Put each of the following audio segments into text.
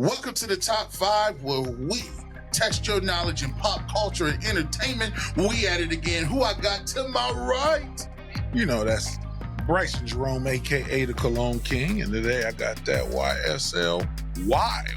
Welcome to the Top 5, where we test your knowledge in pop culture and entertainment. We at it again. Who I got to my right? You know, that's Bryson Jerome, a.k.a. the Cologne King. And today I got that YSL Wild.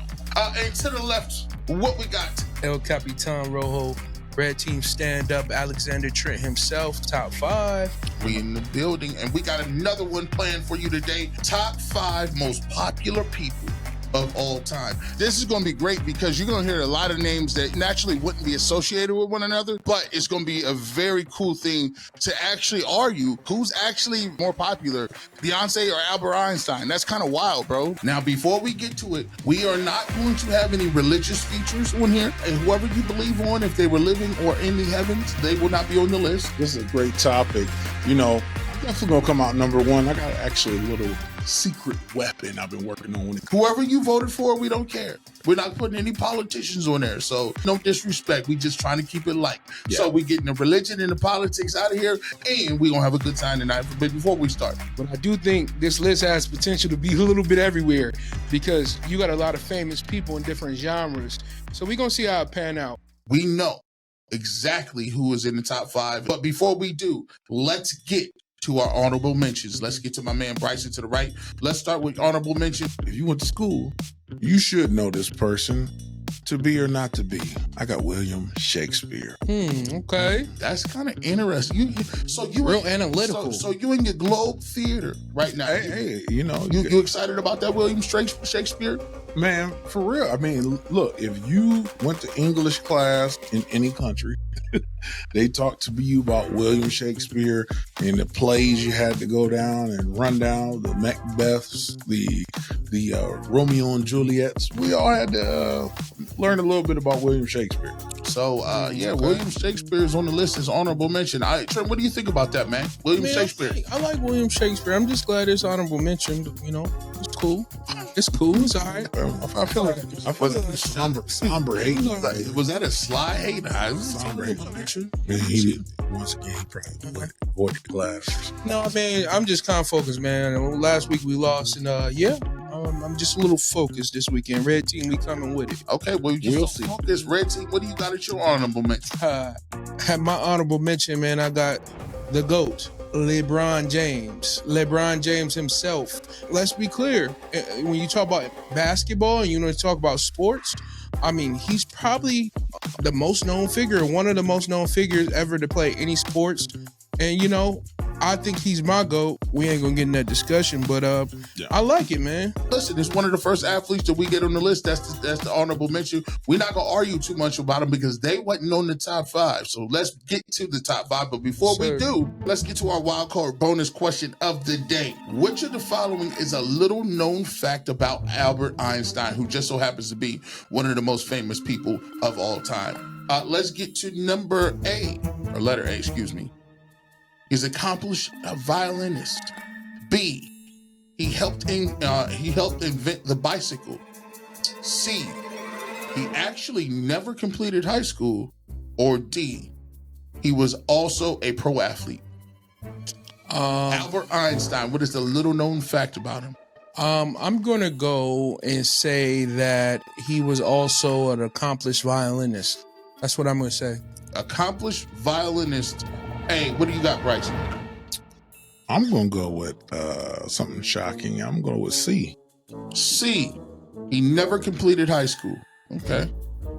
And to the left, what we got? El Capitan Rojo, Red Team Stand Up, Alexander Trent himself, Top 5. We in the building, and we got another one planned for you today. Top 5 most popular people of all time. This is going to be great because you're going to hear a lot of names that naturally wouldn't be associated with one another, but it's going to be a very cool thing to actually argue who's actually more popular, Beyonce or Albert Einstein. That's kind of wild, bro. Now, before we get to it, we are not going to have any religious features on here, and whoever you believe on, if they were living or in the heavens, they will not be on the list. This is a great topic. You know, I'm definitely going to come out number one. I got actually a little secret weapon I've been working on. Whoever you voted for, we don't care. We're not putting any politicians on there, so no disrespect. We just trying to keep it light. Yeah. So we getting the religion and the politics out of here, and we gonna have a good time tonight. But before we start, but I do think this list has potential to be a little bit everywhere because you got a lot of famous people in different genres. So we gonna see how it pan out. We know exactly who is in the top 5, but before we do, let's get to our honorable mentions. Let's get to my man Bryson to the right. Let's start with honorable mention. If you went to school, you should know this person. To be or not to be. I got William Shakespeare. Okay. That's kind of interesting. You real analytical. So you in your Globe Theater right now. Hey, you know. You excited about that William Shakespeare? Man, for real. I mean, look, if you went to English class in any country, they talked to you about William Shakespeare and the plays you had to go down and run down, the Macbeths, the Romeo and Juliets. We all had to learn a little bit about William Shakespeare. So, William Shakespeare is on the list as honorable mention. Trent, what do you think about that, man? William Shakespeare. I like William Shakespeare. I'm just glad it's honorable mention. You know, it's cool. It's cool. It's all right. I feel like somber hate. Was that a sly hate? Somber hate. Man, he did. Once again, he probably avoided the class. No, I mean, I'm just kind of focused, man. Last week we lost, and I'm just a little focused this weekend. Red Team, we coming with it. Okay, well, we'll see. Focus, Red Team. What do you got at your honorable mention? At my honorable mention, man, I got the GOAT, LeBron James. LeBron James himself. Let's be clear. When you talk about basketball and you talk about sports, I mean, he's probably the most known figure, one of the most known figures ever to play any sports. And, I think he's my GOAT. We ain't gonna get in that discussion, but I like it, man. Listen, it's one of the first athletes that we get on the list. That's the honorable mention. We're not gonna argue too much about him because they wasn't on the top 5. So let's get to the top 5. But before we do, let's get to our wild card bonus question of the day. Which of the following is a little known fact about Albert Einstein, who just so happens to be one of the most famous people of all time? Let's get to letter A, excuse me. He's an accomplished violinist. B, he helped invent the bicycle. C, he actually never completed high school. Or D, he was also a pro athlete. Albert Einstein, what is the little known fact about him? I'm gonna go and say that he was also an accomplished violinist. That's what I'm gonna say. Accomplished violinist. Hey, what do you got, Bryson? I'm going to go with something shocking. I'm going to go with C. C. He never completed high school. Okay.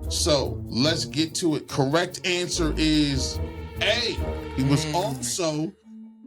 So let's get to it. Correct answer is A. He was also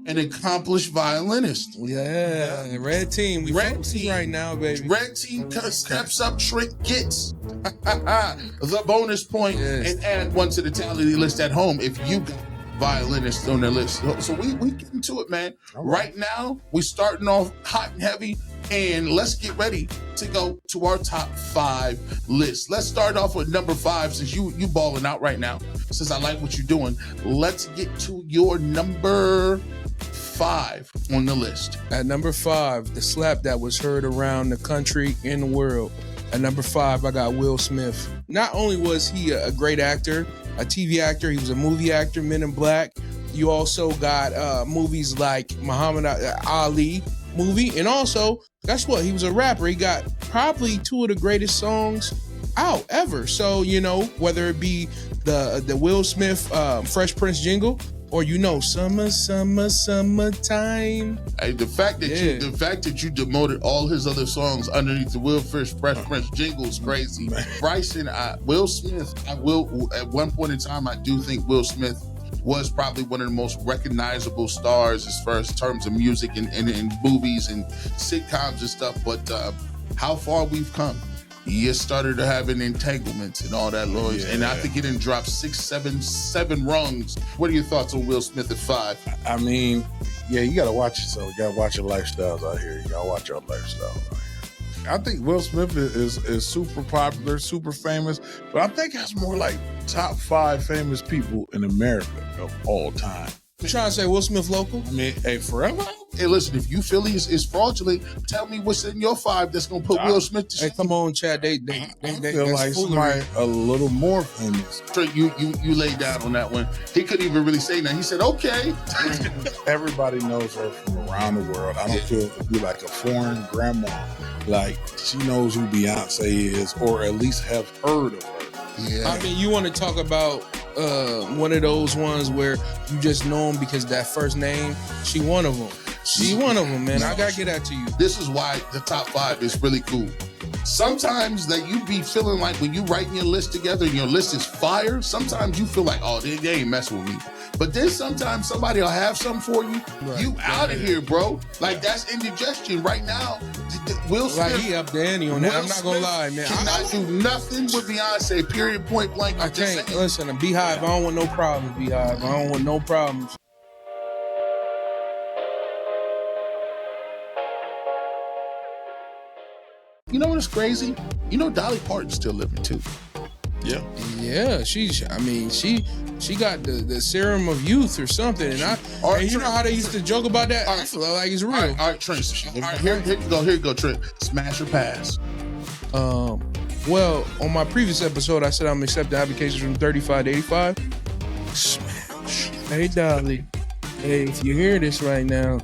an accomplished violinist. Yeah. Red Team. We Red Team right now, baby. Red Team steps up. Trent gets the bonus point and add one to the tally list at home if you got violinists on their list. So we get into it, man. Right now, we're starting off hot and heavy, and let's get ready to go to our top 5 list. Let's start off with number 5, since you balling out right now. Since I like what you're doing, let's get to your number 5 on the list. At number 5, the slap that was heard around the country and the world. At number 5, I got Will Smith. Not only was he a great actor, a TV actor, he was a movie actor, Men in Black. You also got movies like Muhammad Ali movie. And also, guess what? He was a rapper. He got probably two of the greatest songs out ever. So, you know, whether it be the Will Smith Fresh Prince jingle, or summertime. Hey, the fact that you demoted all his other songs underneath the Will Fresh Prince jingle is crazy. Bryson, Will Smith, at one point in time, I do think Will Smith was probably one of the most recognizable stars as far as terms of music and movies and sitcoms and stuff. But how far we've come. He started to having entanglements and all that noise. Yeah. And I think he didn't drop 6, 7 rungs. What are your thoughts on Will Smith at 5? I mean, yeah, you got to watch yourself. You got to watch your lifestyles out here. You got to watch your lifestyle out here. I think Will Smith is super popular, super famous, but I think that's more like top 5 famous people in America of all time. You trying to say Will Smith local? I mean, hey, forever? Hey, listen, if you feel is fraudulent, tell me what's in your 5 that's going to put Will Smith to Hey, come on, Chad. They feel like somebody a little more famous. You laid down on that one. He couldn't even really say that. He said, okay. Everybody knows her from around the world. I don't feel to be like a foreign grandma. Like, she knows who Beyonce is, or at least have heard of her. Yeah. I mean, you want to talk about one of those ones where you just know them because that first name, she one of them. She one of them, man. I got to get that to you. This is why the top 5 is really cool. Sometimes that you be feeling like when you writing your list together and your list is fire, sometimes you feel like, oh, they ain't messing with me. But then sometimes somebody will have something for you. Right. You out of here, bro. Like, that's indigestion right now. Will Smith. Like, he up the ante on that. I'm not going to lie, man. Cannot do nothing with Beyonce, period, point blank. I can't. Listen, Beehive, I don't want no problems, Beehive. I don't want no problems. You know what's crazy? You know Dolly Parton's still living too. Yeah. Yeah, she got the serum of youth or something. And you know how they used to joke about that? I feel like it's real. All right, Trent. Here you go, Trent. Smash or pass? Well, on my previous episode, I said I'm accepting applications from 35 to 85. Smash. Hey, Dolly. Hey, if you hear this right now,